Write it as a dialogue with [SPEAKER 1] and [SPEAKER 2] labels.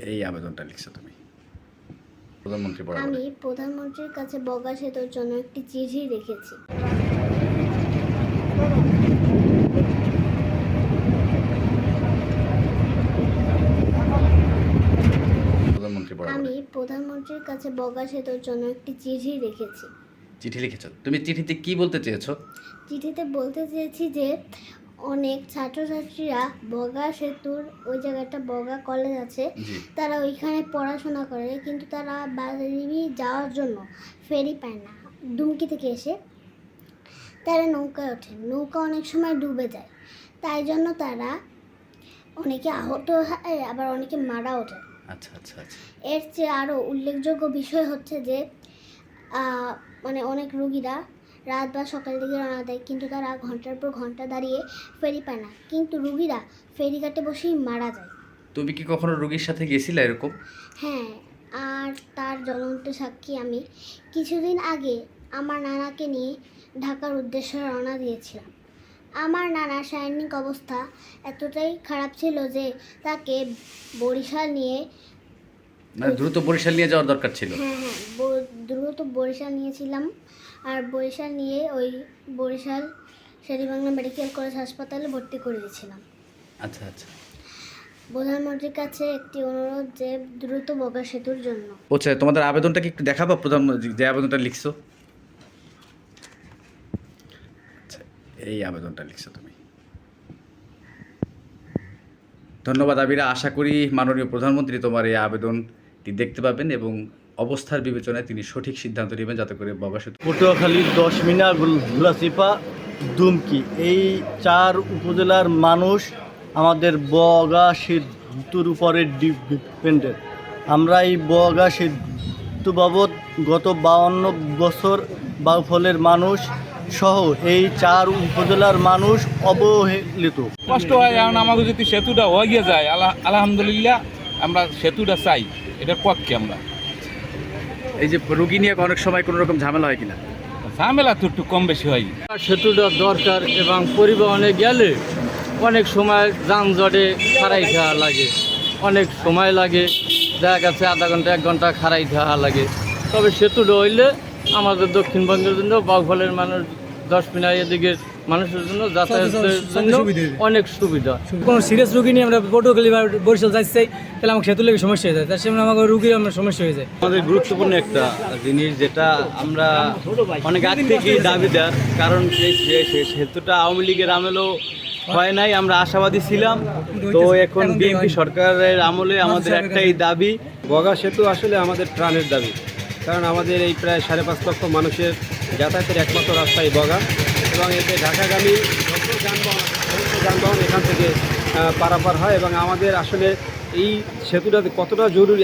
[SPEAKER 1] এই আবেদনটা লিখছো তুমি প্রধানমন্ত্রী বরাবর?
[SPEAKER 2] আমি প্রধানমন্ত্রীর কাছে বগা সেতুর জন্য একটি চিঠি লিখেছি।
[SPEAKER 1] প্রধানমন্ত্রী বরাবর
[SPEAKER 2] আমি প্রধানমন্ত্রীর কাছে বগা সেতুর জন্য একটি চিঠি লিখেছি।
[SPEAKER 1] চিঠি লিখেছো। তুমি চিঠিতে কি বলতে চেয়েছো?
[SPEAKER 2] চিঠিতে বলতে চেয়েছি যে অনেক ছাত্রছাত্রীরা বগা সেতুর ওই জায়গাটা বগা কলেজ আছে,
[SPEAKER 1] জি।
[SPEAKER 2] তারা ওইখানে পড়াশোনা করে, কিন্তু তারা বাড়ি যাওয়ার জন্য ফেরি পায় না। দুমকি থেকে এসে তারা নৌকায় ওঠে, নৌকা অনেক সময় ডুবে যায়, তাই জন্য তারা অনেকে আহত হয়, আবার অনেকে মারা ওঠে।
[SPEAKER 1] আচ্ছা আচ্ছা আচ্ছা।
[SPEAKER 2] এর চেয়ে আরও উল্লেখযোগ্য বিষয় হচ্ছে যে মানে অনেক রুগীরা রাত বা সকাল দিকে রওনা দেয়, কিন্তু তারা ঘন্টার পর ঘন্টা দাঁড়িয়ে ফেরি পায় না, কিন্তু রুগীরা ফেরিঘাটে বসেই মারা যায়।
[SPEAKER 1] তুমি কি কখনো রোগীর সাথে গেছিলে এরকম?
[SPEAKER 2] হ্যাঁ, আর তার জ্বলন্ত সাক্ষী আমি। কিছুদিন আগে আমার নানাকে নিয়ে ঢাকার উদ্দেশ্যে রওনা দিয়েছিলাম। আমার নানার শারীরিক অবস্থা এতটাই খারাপ ছিল যে তাকে বরিশাল নিয়ে
[SPEAKER 1] মানে দ্রুত বরিশাল নিয়ে যাওয়ার দরকার ছিল।
[SPEAKER 2] হ্যাঁ, দ্রুত বরিশাল নিয়েছিলাম, আর বরিশাল নিয়ে ওই বরিশাল শেরেবাংলা মেডিকেল কলেজ হাসপাতালে ভর্তি করে দিয়েছিলাম।
[SPEAKER 1] আচ্ছা আচ্ছা।
[SPEAKER 2] প্রধানমন্ত্রীর কাছে একটি অনুরোধ যে দ্রুত বগা সেতুর জন্য।
[SPEAKER 1] আচ্ছা, তোমাদের আবেদনটা কি একটু দেখাবো? প্রধানমন্ত্রী যে আবেদনটা লিখছো, আচ্ছা এই আবেদনটা লিখছো তুমি। ধন্যবাদ আবিরা। আশা করি মাননীয় প্রধানমন্ত্রী তোমার এই আবেদনটি দেখতে পাবেন এবং অবস্থার বিবেচনায় তিনি সঠিক সিদ্ধান্ত নেবেন যাতে করে বগা সেতু।
[SPEAKER 3] পটুয়াখালী 10 মিনা গুলাচিপা দুমকি এই 4 উপজেলার মানুষ আমাদের বগা সেতুর উপরে ডিপেন্ডেন্ট। আমরা এই বগা সেতু বাবদ গত 52 বছর বাউফলের মানুষ সহ এই 4 উপজেলার মানুষ অবহেলিত।
[SPEAKER 4] কষ্ট হয়, এখন আমাকে যদি সেতুটা হয়ে যায় আলহামদুলিল্লাহ, আমরা সেতুটা চাই, এটার পক্ষে আমরা।
[SPEAKER 1] এই যে রোগী নিয়ে অনেক সময় কোনো রকম ঝামেলা হয় কিনা?
[SPEAKER 4] ঝামেলা তো একটু কম বেশি হয়।
[SPEAKER 5] সেতুটা দরকার এবং পরিবহনে গেলে অনেক সময় যানজটে খাড়াই খাওয়া লাগে, অনেক সময় লাগে, দেখা গেছে আধা ঘন্টা 1 ঘন্টা খাড়াই খাওয়া লাগে। তবে সেতুটা হইলে আমাদের দক্ষিণবঙ্গের জন্য বাউফলের মানুষ 10 মিনা এদিকে মানুষের জন্য যাতায়াতের জন্য অনেক সুবিধা।
[SPEAKER 6] কোনো সিরিয়াস রুগী নিয়ে আমরা পটুয়াখালী বা বরিশাল যাইতে চাই, তাহলে আমাকে সেতু লেগে সমস্যা হয়ে যায়, তার সামনে আমাকে রুগীর আমার সমস্যা হয়ে যায়।
[SPEAKER 3] আমাদের গুরুত্বপূর্ণ একটা জিনিস যেটা আমরা অনেক আগ থেকেই দাবিদার, কারণ এই সেতুটা আওয়ামী লীগের আমলেও হয় নাই, আমরা আশাবাদী ছিলাম। তো এখন বিএনপি সরকারের আমলে আমাদের একটাই দাবি,
[SPEAKER 7] বগা সেতু আসলে আমাদের প্রাণের দাবি, কারণ আমাদের এই প্রায় 5.5 লক্ষ মানুষের যাতায়াতের একমাত্র রাস্তা এই বগা, এবং এতে ঢাকাগামী যত যানবাহন এখান থেকে পারাপার হয়, এবং আমাদের আসলে এই সেতুটা কতটা জরুরি।